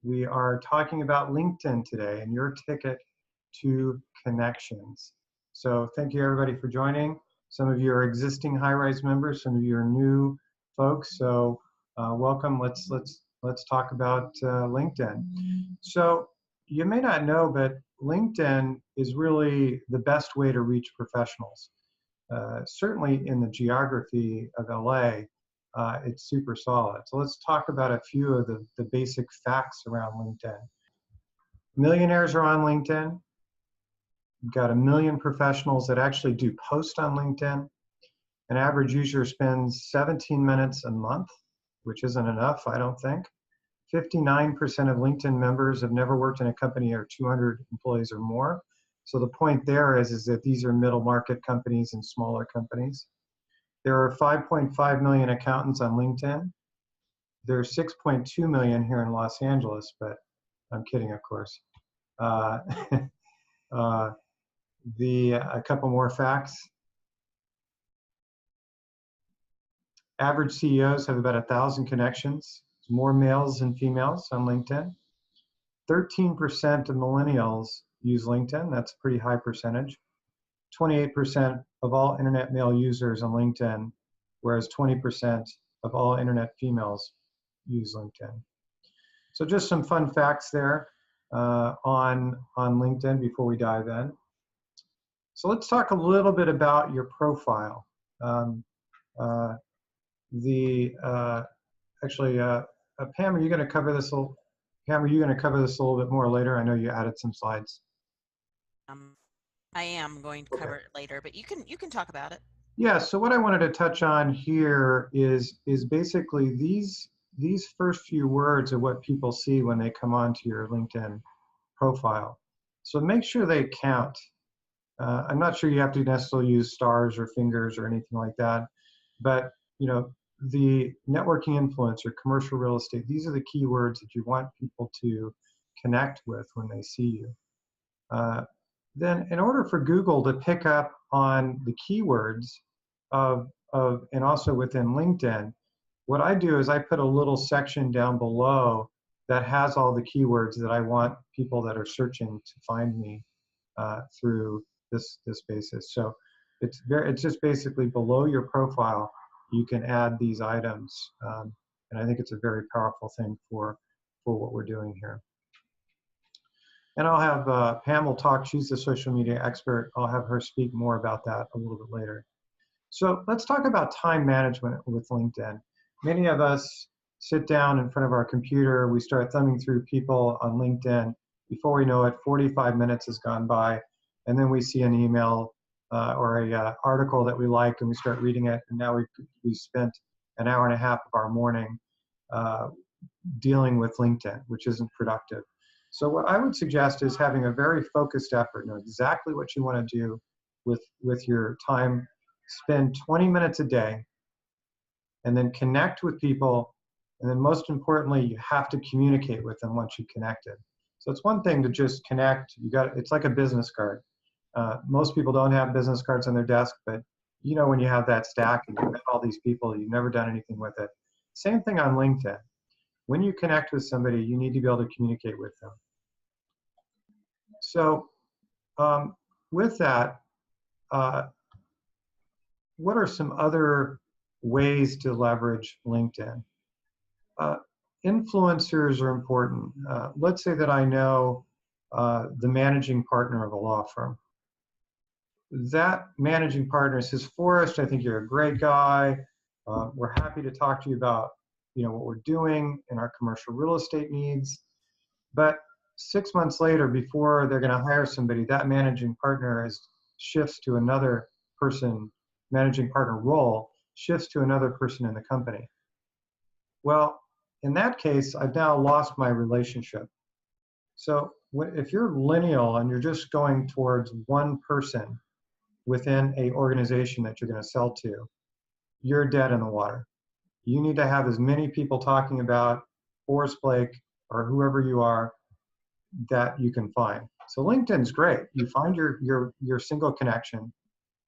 We are talking about LinkedIn today and your ticket to connections. So thank you everybody for joining. Some of you are existing High-Rise members, some of you are new folks. So welcome. Let's talk about LinkedIn. So you may not know, but LinkedIn is really the best way to reach professionals. Certainly in the geography of LA, it's super solid. So let's talk about a few of the basic facts around LinkedIn. Millionaires are on LinkedIn. We've got 1 million professionals that actually do post on LinkedIn. An average user spends 17 minutes a month, which isn't enough, I don't think. 59% of LinkedIn members have never worked in a company of 200 employees or more. So the point there is that these are middle market companies and smaller companies. There are 5.5 million accountants on LinkedIn. There are 6.2 million here in Los Angeles, but I'm kidding, of course. A couple more facts. Average CEOs have about 1,000 connections, more males than females on LinkedIn. 13% of millennials use LinkedIn. That's a pretty high percentage. 28% of all internet male users on LinkedIn, whereas 20% of all internet females use LinkedIn. So just some fun facts there on LinkedIn before we dive in. So let's talk a little bit about your profile. Pam, are you going to cover this Pam, are you going to cover this a little bit more later? I know you added some slides. I am going to cover it later, but you can talk about it. Yeah. So what I wanted to touch on here is basically these first few words are what people see when they come onto your LinkedIn profile. So make sure they count. I'm not sure you have to necessarily use stars or fingers or anything like that, but you know, the networking influencer, commercial real estate, these are the keywords that you want people to connect with when they see you. Then in order for Google to pick up on the keywords and also within LinkedIn, what I do is I put a little section down below that has all the keywords that I want people that are searching to find me through this basis. So it's just basically below your profile, you can add these items. And I think it's a very powerful thing for what we're doing here. And I'll have Pam will talk, she's the social media expert. I'll have her speak more about that a little bit later. So let's talk about time management with LinkedIn. Many of us sit down in front of our computer, we start thumbing through people on LinkedIn. Before we know it, 45 minutes has gone by, and then we see an email or a article that we like, and we start reading it, and now we spent an hour and a half of our morning dealing with LinkedIn, which isn't productive. So what I would suggest is having a very focused effort, know exactly what you want to do with your time. Spend 20 minutes a day, and then connect with people, and then most importantly, you have to communicate with them once you've connected. So it's one thing to just connect. It's like a business card. Most people don't have business cards on their desk, but you know when you have that stack and you've met all these people, you've never done anything with it. Same thing on LinkedIn. When you connect with somebody, you need to be able to communicate with them. So with that, what are some other ways to leverage LinkedIn? Influencers are important. Let's say that I know the managing partner of a law firm. That managing partner says, Forrest, I think you're a great guy. We're happy to talk to you about what we're doing in our commercial real estate needs. But 6 months later, before they're going to hire somebody, that managing partner shifts to another person, managing partner role shifts to another person in the company. Well, in that case, I've now lost my relationship. So if you're lineal and you're just going towards one person within an organization that you're going to sell to, you're dead in the water. You need to have as many people talking about Forrest Blake or whoever you are that you can find. So LinkedIn's great. You find your single connection.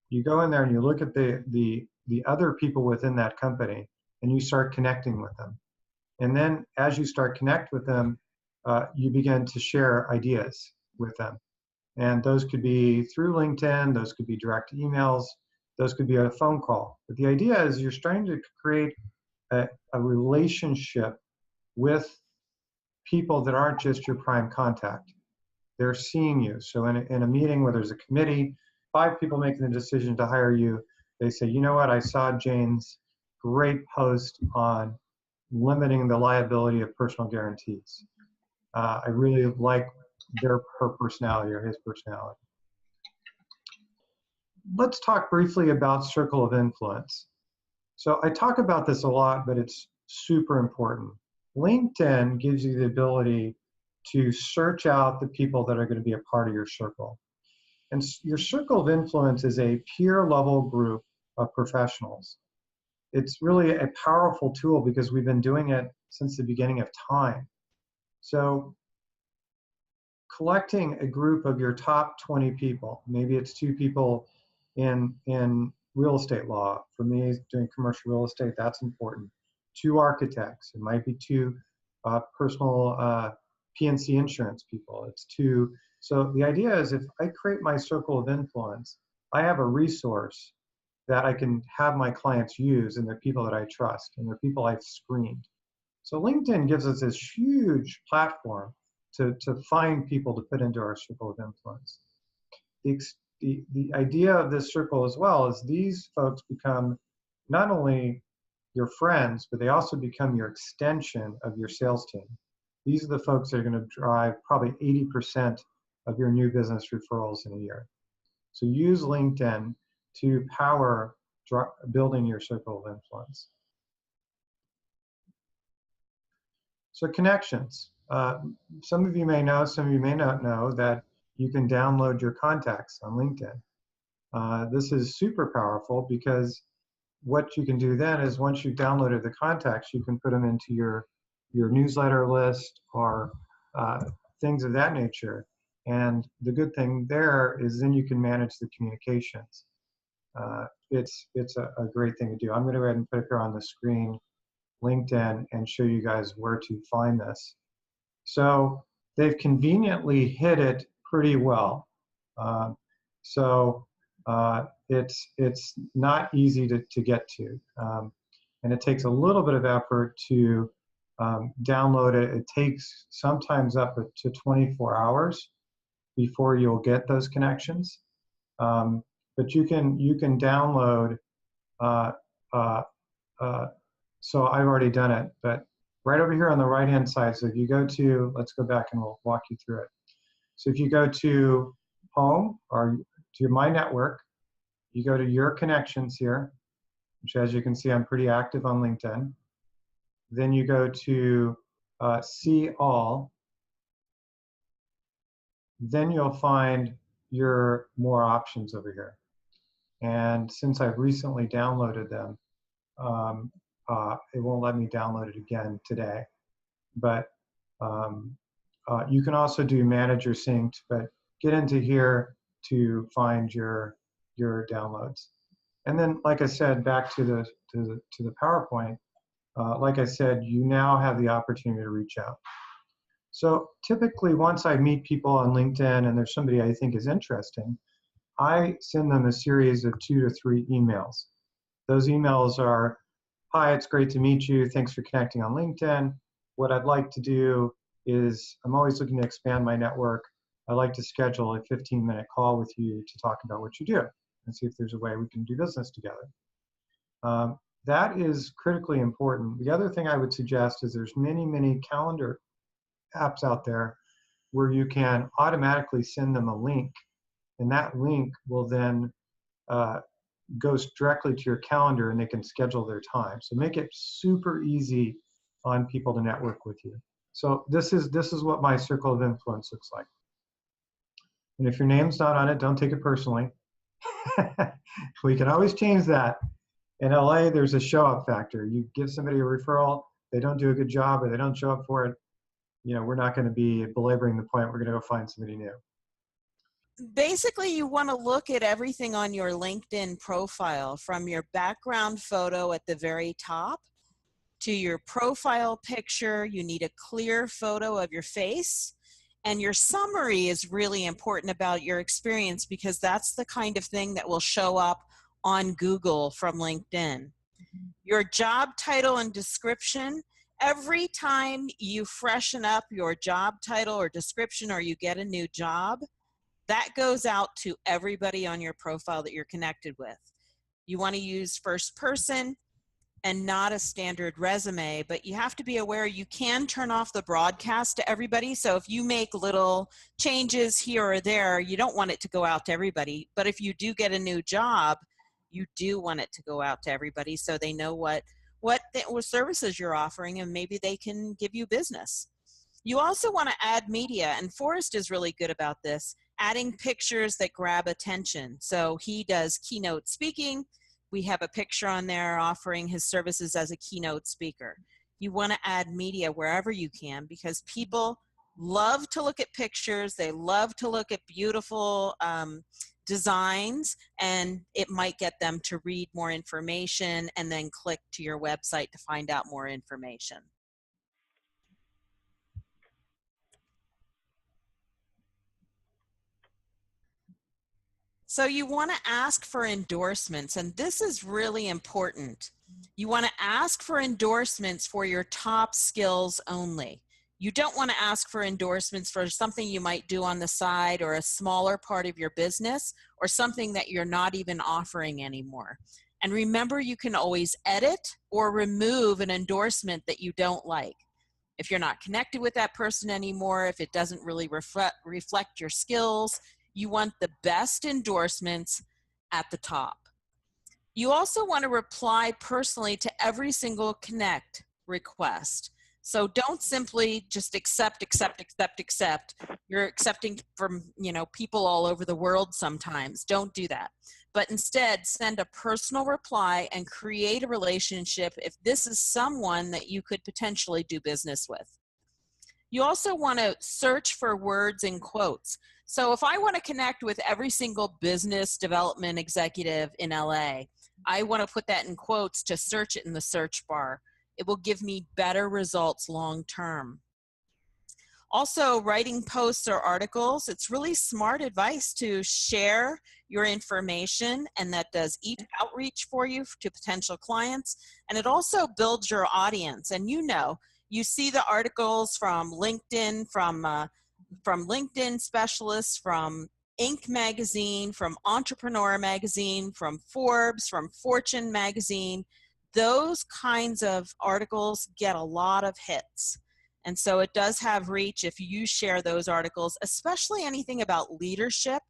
You go in there and you look at the other people within that company, and you start connecting with them. And then as you start connect with them, you begin to share ideas with them. And those could be through LinkedIn, those could be direct emails, those could be a phone call. But the idea is you're starting to create a relationship with people that aren't just your prime contact. They're seeing you. So in a meeting where there's a committee, 5 people making the decision to hire you, they say, you know what, I saw Jane's great post on limiting the liability of personal guarantees. I really like her personality or his personality. Let's talk briefly about circle of influence. So I talk about this a lot, but it's super important. LinkedIn gives you the ability to search out the people that are going to be a part of your circle. And your circle of influence is a peer level group of professionals. It's really a powerful tool because we've been doing it since the beginning of time. So collecting a group of your top 20 people, maybe it's 2 people in real estate law. For me, doing commercial real estate, that's important. 2 architects, it might be 2 personal PNC insurance people. It's 2. So the idea is if I create my circle of influence, I have a resource that I can have my clients use, and they're people that I trust, and they're people I've screened. So LinkedIn gives us this huge platform to find people to put into our circle of influence. The idea of this circle as well is these folks become not only your friends, but they also become your extension of your sales team. These are the folks that are going to drive probably 80% of your new business referrals in a year. So use LinkedIn to power building your circle of influence. So connections. Some of you may know, some of you may not know that you can download your contacts on LinkedIn. This is super powerful because what you can do then is once you've downloaded the contacts, you can put them into your newsletter list or things of that nature. And the good thing there is then you can manage the communications. It's a great thing to do. I'm going to go ahead and put it here on the screen, LinkedIn, and show you guys where to find this. So they've conveniently hid it pretty well. It's not easy to get to. And it takes a little bit of effort to download it. It takes sometimes up to 24 hours before you'll get those connections. But you can download, so I've already done it, but right over here on the right-hand side, so if you go to, let's go back and we'll walk you through it. So if you go to home or to my network, you go to your connections here, which as you can see, I'm pretty active on LinkedIn. Then you go to see all. Then you'll find your more options over here. And since I've recently downloaded them, it won't let me download it again today. But you can also do manager synced, but get into here to find your downloads. And then, like I said, back to the PowerPoint. Like I said, you now have the opportunity to reach out. So typically, once I meet people on LinkedIn and there's somebody I think is interesting, I send them a series of 2 to 3 emails. Those emails are, hi, it's great to meet you. Thanks for connecting on LinkedIn. What I'd like to do is, I'm always looking to expand my network. I'd like to schedule a 15-minute call with you to talk about what you do and see if there's a way we can do business together. That is critically important. The other thing I would suggest is there's many, many calendar apps out there where you can automatically send them a link, and that link will then goes directly to your calendar and they can schedule their time. So make it super easy on people to network with you. So this is what my circle of influence looks like. And if your name's not on it, don't take it personally. We can always change that. In LA, there's a show up factor. You give somebody a referral, they don't do a good job or they don't show up for it, you know, we're not going to be belaboring the point. We're going to go find somebody new. Basically, you want to look at everything on your LinkedIn profile, from your background photo at the very top to your profile picture. You need a clear photo of your face. And your summary is really important about your experience, because that's the kind of thing that will show up on Google from LinkedIn. Your job title and description. Every time you freshen up your job title or description, or you get a new job, that goes out to everybody on your profile that you're connected with. You want to use first person and not a standard resume, but you have to be aware you can turn off the broadcast to everybody. So if you make little changes here or there, you don't want it to go out to everybody. But if you do get a new job, you do want it to go out to everybody, so they know what services you're offering, and maybe they can give you business. You also want to add media, and Forrest is really good about this, adding pictures that grab attention. So he does keynote speaking. We have a picture on there offering his services as a keynote speaker. You want to add media wherever you can, because people love to look at pictures. They love to look at beautiful designs, and it might get them to read more information and then click to your website to find out more information. So you want to ask for endorsements, and this is really important. You want to ask for endorsements for your top skills only. You don't want to ask for endorsements for something you might do on the side, or a smaller part of your business, or something that you're not even offering anymore. And remember, you can always edit or remove an endorsement that you don't like. If you're not connected with that person anymore, if it doesn't really reflect your skills, you want the best endorsements at the top. You also want to reply personally to every single connect request. So don't simply just accept. You're accepting from, people all over the world sometimes. Don't do that. But instead, send a personal reply and create a relationship if this is someone that you could potentially do business with. You also want to search for words and quotes. So if I want to connect with every single business development executive in LA, I want to put that in quotes to search it in the search bar. It will give me better results long term. Also, writing posts or articles, it's really smart advice to share your information, and that does outreach for you to potential clients, and it also builds your audience. And you see the articles from LinkedIn, from LinkedIn specialists, from Inc. magazine, from Entrepreneur magazine, from Forbes, from Fortune magazine. Those kinds of articles get a lot of hits. And so it does have reach if you share those articles, especially anything about leadership.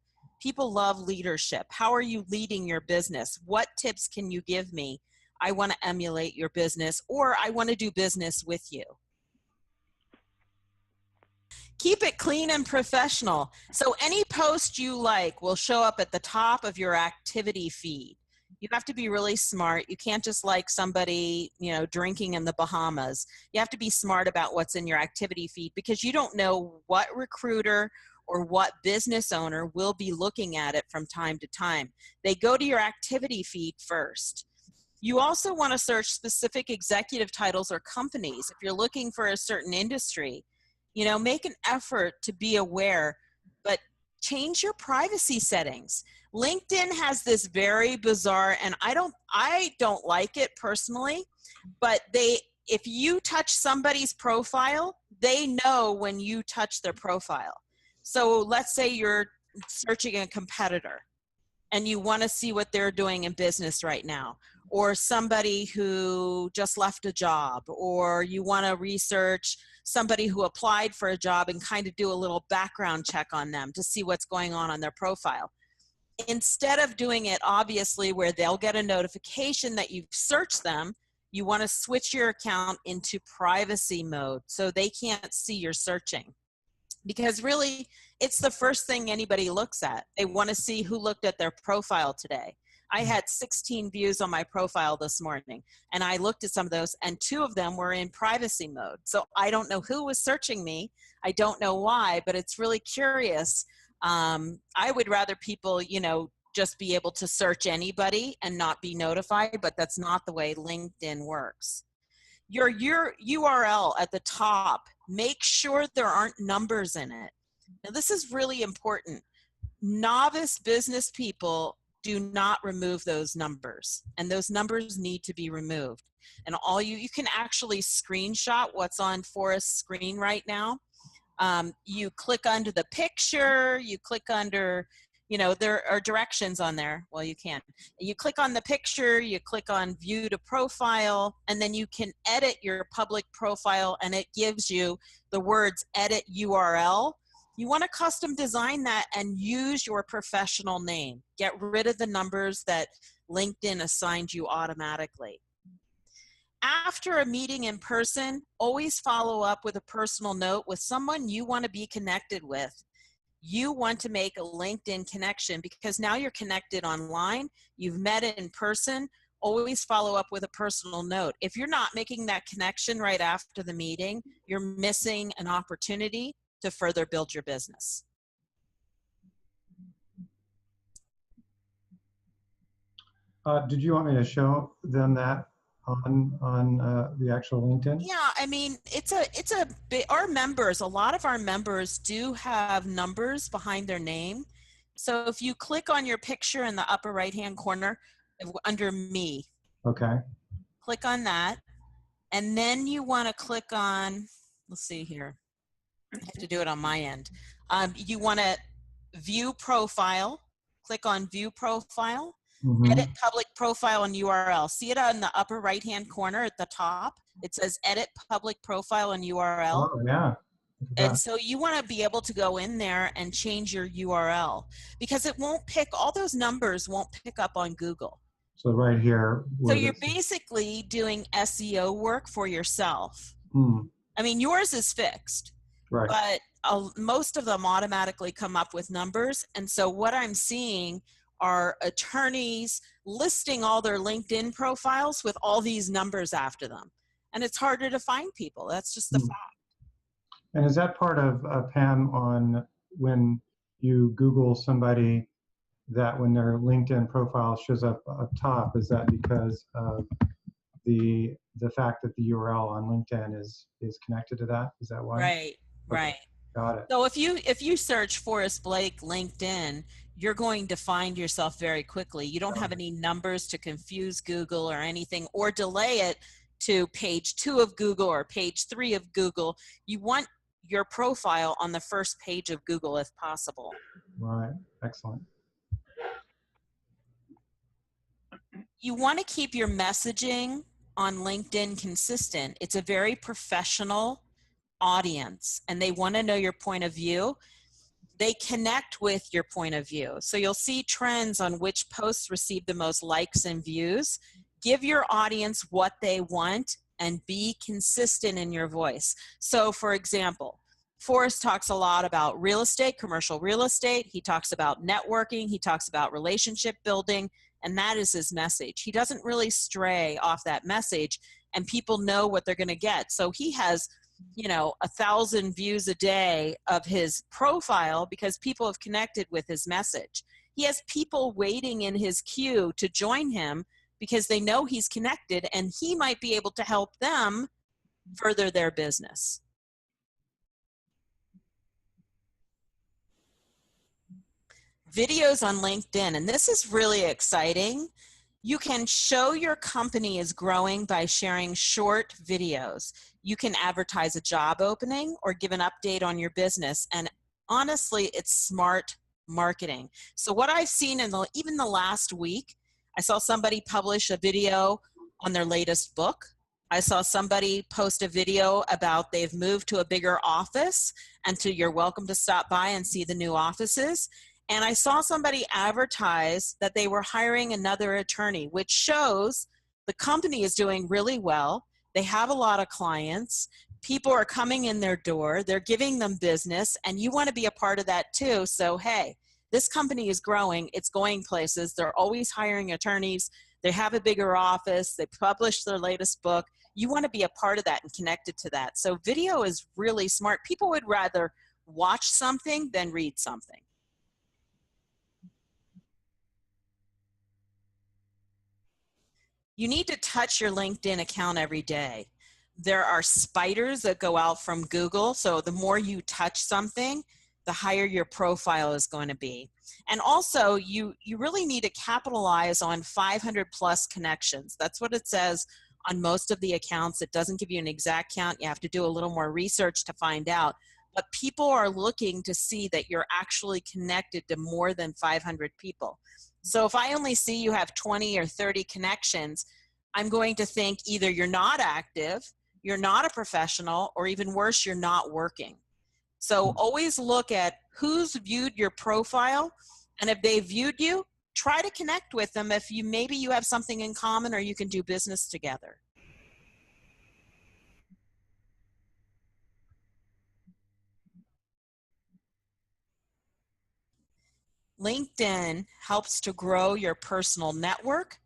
People love leadership. How are you leading your business? What tips can you give me? I want to emulate your business, or I want to do business with you. Keep it clean and professional. So any post you like will show up at the top of your activity feed. You have to be really smart. You can't just like somebody, drinking in the Bahamas. You have to be smart about what's in your activity feed, because you don't know what recruiter or what business owner will be looking at it from time to time. They go to your activity feed first. You also want to search specific executive titles or companies. If you're looking for a certain industry, make an effort to be aware, but change your privacy settings. LinkedIn has this very bizarre, and I don't like it personally, but if you touch somebody's profile, they know when you touch their profile. So let's say you're searching a competitor and you want to see what they're doing in business right now, or somebody who just left a job, or you want to research somebody who applied for a job and kind of do a little background check on them to see what's going on their profile. Instead of doing it obviously where they'll get a notification that you've searched them, you want to switch your account into privacy mode so they can't see your searching. Because really, it's the first thing anybody looks at. They want to see who looked at their profile today. I had 16 views on my profile this morning, and I looked at some of those, and 2 of them were in privacy mode. So I don't know who was searching me. I don't know why, but it's really curious. I would rather people, just be able to search anybody and not be notified, but that's not the way LinkedIn works. Your URL at the top, make sure there aren't numbers in it. Now, this is really important. Novice business people do not remove those numbers, and those numbers need to be removed. And all you can actually screenshot what's on Forrest's screen right now. You click under the picture, you click under, you know, there are directions on there. Well, you can. You click on the picture, you click on view to profile, and then you can edit your public profile, and it gives you the words edit URL. You want to custom design that and use your professional name. Get rid of the numbers that LinkedIn assigned you automatically. After a meeting in person, always follow up with a personal note with someone you want to be connected with. You want to make a LinkedIn connection because now you're connected online, you've met in person. Always follow up with a personal note. If you're not making that connection right after the meeting, you're missing an opportunity to further build your business. Did you want me to show them that on the actual LinkedIn? Yeah, I mean, it's a bit, our members, a lot of our members do have numbers behind their name. So if you click on your picture in the upper right hand corner under me, Okay. click on that, and then you want to click on, let's see here, I have to do it on my end. You want to view profile, click on view profile, edit public profile and URL. See it on the upper right hand corner at the top? It says edit public profile and URL. Oh, yeah. And so you want to be able to go in there and change your URL because it won't pick, all those numbers won't pick up on Google. So right here. So you're basically doing SEO work for yourself. I mean, yours is fixed, right. But most of them automatically come up with numbers. And so what I'm seeing are attorneys listing all their LinkedIn profiles with all these numbers after them. And it's harder to find people. That's just the fact. And is that part of Pam on when you Google somebody that when their LinkedIn profile shows up top, is that because of the fact that the URL on LinkedIn is connected to that? Is that why? Right, okay. right. Got it. So if you search Forrest Blake LinkedIn, you're going to find yourself very quickly. You don't have any numbers to confuse Google or anything or delay it to page 2 of Google or page 3 of Google. You want your profile on the first page of Google if possible. Right, excellent. You want to keep your messaging on LinkedIn consistent. It's a very professional audience and they want to know your point of view. They connect with your point of view. So you'll see trends on which posts receive the most likes and views. Give your audience what they want and be consistent in your voice. So for example, Forrest talks a lot about real estate, commercial real estate. He talks about networking. He talks about relationship building, and that is his message. He doesn't really stray off that message, and people know what they're going to get. So he has, you know, 1,000 views a day of his profile because people have connected with his message. He has people waiting in his queue to join him because they know he's connected and he might be able to help them further their business. Videos on LinkedIn, and this is really exciting. You can show your company is growing by sharing short videos. You can advertise a job opening or give an update on your business. And honestly, it's smart marketing. So what I've seen in even the last week, I saw somebody publish a video on their latest book. I saw somebody post a video about they've moved to a bigger office and so you're welcome to stop by and see the new offices. And I saw somebody advertise that they were hiring another attorney, which shows the company is doing really well. They have a lot of clients. People are coming in their door. They're giving them business, and you want to be a part of that too. So, hey, this company is growing. It's going places. They're always hiring attorneys. They have a bigger office. They published their latest book. You want to be a part of that and connected to that. So video is really smart. People would rather watch something than read something. You need to touch your LinkedIn account every day. There are spiders that go out from Google. So the more you touch something, the higher your profile is going to be. And also, you really need to capitalize on 500 plus connections. That's what it says on most of the accounts. It doesn't give you an exact count. You have to do a little more research to find out. But people are looking to see that you're actually connected to more than 500 people. So if I only see you have 20 or 30 connections, I'm going to think either you're not active, you're not a professional, or even worse, you're not working. So always look at who's viewed your profile, and if they viewed you, try to connect with them if maybe you have something in common or you can do business together. LinkedIn helps to grow your personal network.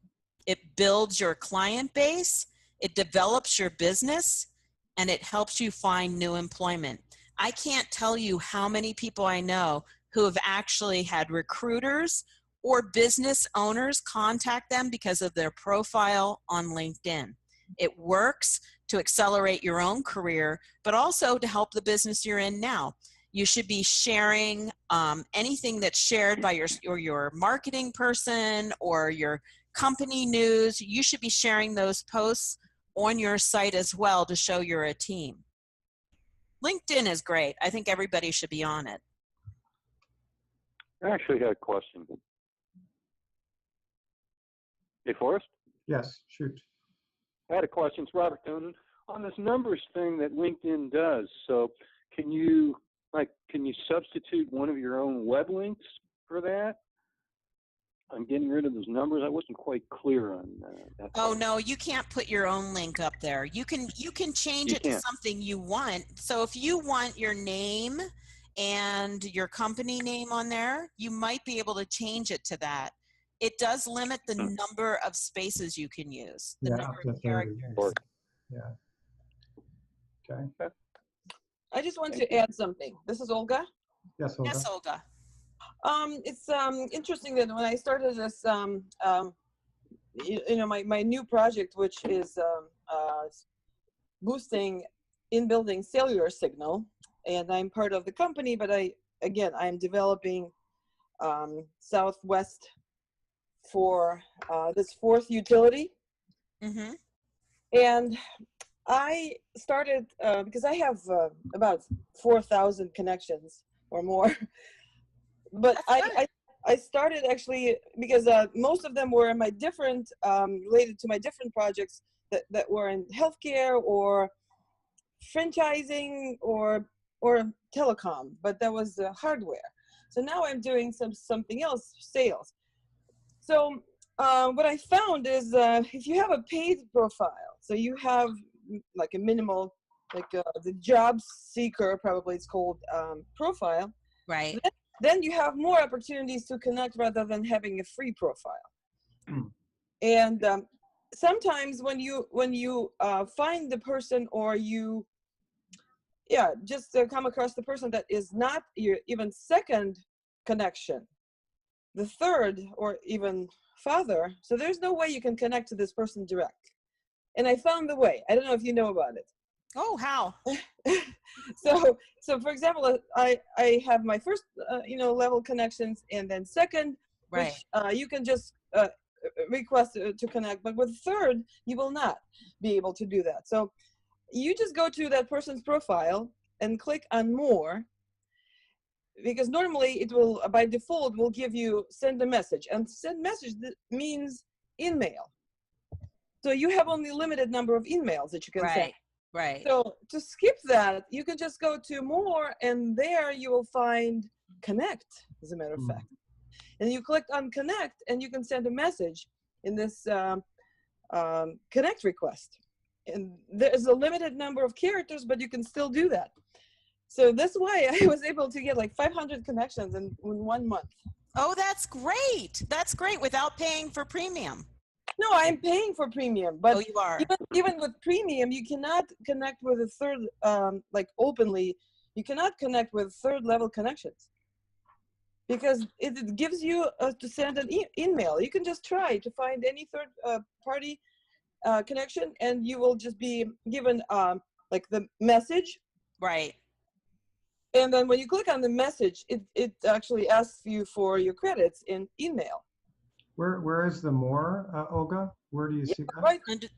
It builds your client base. It develops your business, and it helps you find new employment. I can't tell you how many people I know who have actually had recruiters or business owners contact them because of their profile on LinkedIn. It works to accelerate your own career, but also to help the business you're in now. You should be sharing anything that's shared by your marketing person or your company news. You should be sharing those posts on your site as well to show you're a team. LinkedIn is great. I think everybody should be on it. I actually had a question. Hey, Forrest? Yes, shoot. I had a question. It's Robert Donan. On this numbers thing that LinkedIn does, so can you substitute one of your own web links for that? I'm getting rid of those numbers. I wasn't quite clear on that. Oh no, you can't put your own link up there. You can change it to something you want. So if you want your name and your company name on there, you might be able to change it to that. It does limit the number of spaces you can use, the number of characters. Yeah. Okay. I just want to add something. This is Olga. Yes, Olga. Yes, Olga. It's interesting that when I started this, my new project, which is boosting in-building cellular signal, and I'm part of the company, but I'm developing Southwest for this fourth utility. Mm-hmm. And I started because I have about 4,000 connections or more. But I started actually because most of them were in my different, related to my different projects that were in healthcare or franchising or telecom, but that was hardware. So now I'm doing something else, sales. So what I found is if you have a paid profile, so you have like a minimal, like the job seeker, probably it's called profile. Right. Then you have more opportunities to connect rather than having a free profile. And sometimes when you find the person or you just come across the person that is not your even second connection, the third or even farther, so there's no way you can connect to this person direct. And I found the way. I don't know if you know about it. Oh, how? So for example, I have my first level connections, and then second, right, which you can just request to connect, but with third you will not be able to do that. So you just go to that person's profile and click on more, because normally it will by default will give you send a message, and send message means email. So you have only a limited number of emails that you can send. Right. So to skip that, you can just go to more, and there you will find connect, as a matter of fact. And you click on connect, and you can send a message in this connect request. And there's a limited number of characters, but you can still do that. So that's why I was able to get like 500 connections in 1 month. Oh, that's great. That's great without paying for premium. No, I'm paying for premium, but you are. Even with premium, you cannot connect with a third, like openly, you cannot connect with third level connections, because it gives you to send an email. You can just try to find any third party connection, and you will just be given like the message. Right. And then when you click on the message, it actually asks you for your credits in email. Where is the more, Olga? Where do you see that? Right. Under,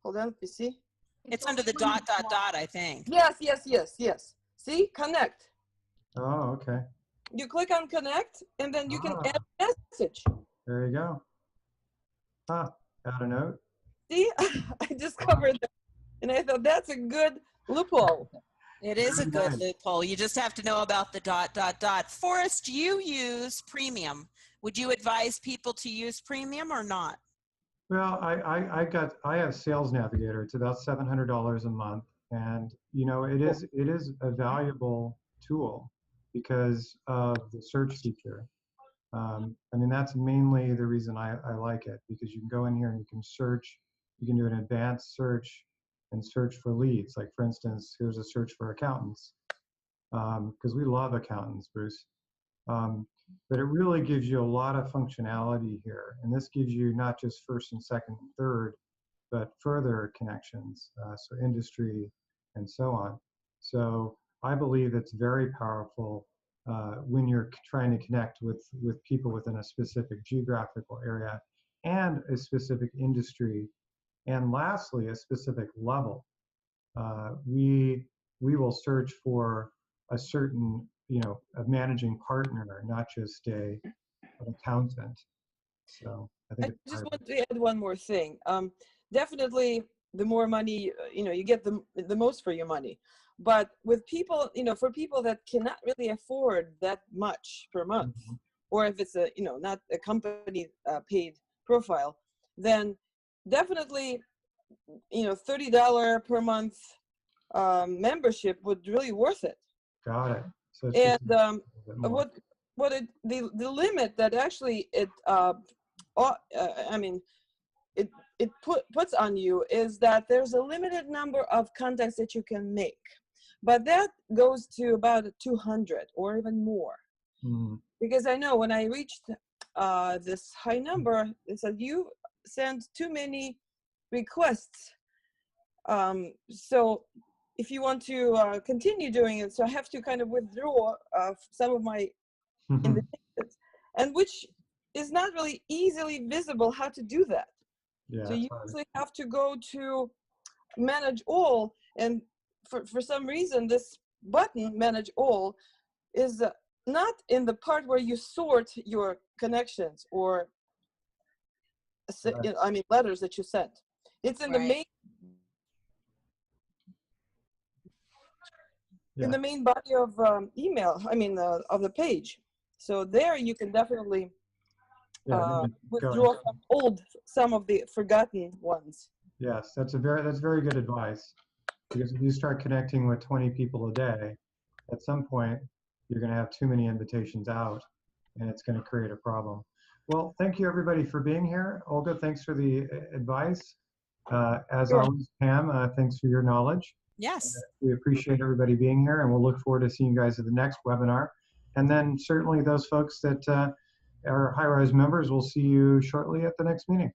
Hold on, you see? it's under the dot, dot, dot, I think. Yes, yes, yes, yes. See, connect. Oh, okay. You click on connect, and then you can Ah. add a message. There you go. Huh, add a note. See, I discovered that, and I thought that's a good loophole. It is a Very good nice. loophole. You just have to know about the dot, dot, dot. Forrest, you use premium. Would you advise people to use premium or not? Well, I have Sales Navigator. It's about $700 a month, and you know it is a valuable tool because of the search feature. I mean, that's mainly the reason I like it, because you can go in here and you can search. You can do an advanced search and search for leads. Like for instance, here's a search for accountants, because we love accountants, Bruce. But it really gives you a lot of functionality here. And this gives you not just first and second and third, but further connections, so industry and so on. So I believe it's very powerful when you're trying to connect with people within a specific geographical area and a specific industry. And lastly, a specific level. We will search for a certain, a managing partner, not just an accountant. So I think I it's just vital. want to add one more thing. Definitely, the more money, you get the most for your money. But with people, for people that cannot really afford that much per month, Mhm. or if it's not a company paid profile, then definitely, $30 per month membership would really worth it. Got it. So it's just And a little bit more. the limit that actually I mean, it puts on you is that there's a limited number of contacts that you can make, but that goes to about 200 or even more. Mhm. Because I know when I reached this high number, it said you sent too many requests. So if you want to continue doing it, so I have to kind of withdraw some of my invitations, and which is not really easily visible how to do that. Yeah, So it's you hard. usually have to go to manage all, and for some reason this button manage all is not in the part where you sort your connections or Right. I mean letters that you sent. It's in the Right. main Yeah. in the main body of email, I mean of the page. So there you can definitely Yeah. Then you go withdraw and- some of the forgotten ones. Yes, that's very good advice. Because if you start connecting with 20 people a day, at some point you're going to have too many invitations out, and it's going to create a problem. Well, thank you everybody for being here. Olga, thanks for the advice. As Sure. always, Pam, thanks for your knowledge. Yes. We appreciate everybody being here, and we'll look forward to seeing you guys at the next webinar. And then certainly those folks that are High Rise members, we'll see you shortly at the next meeting.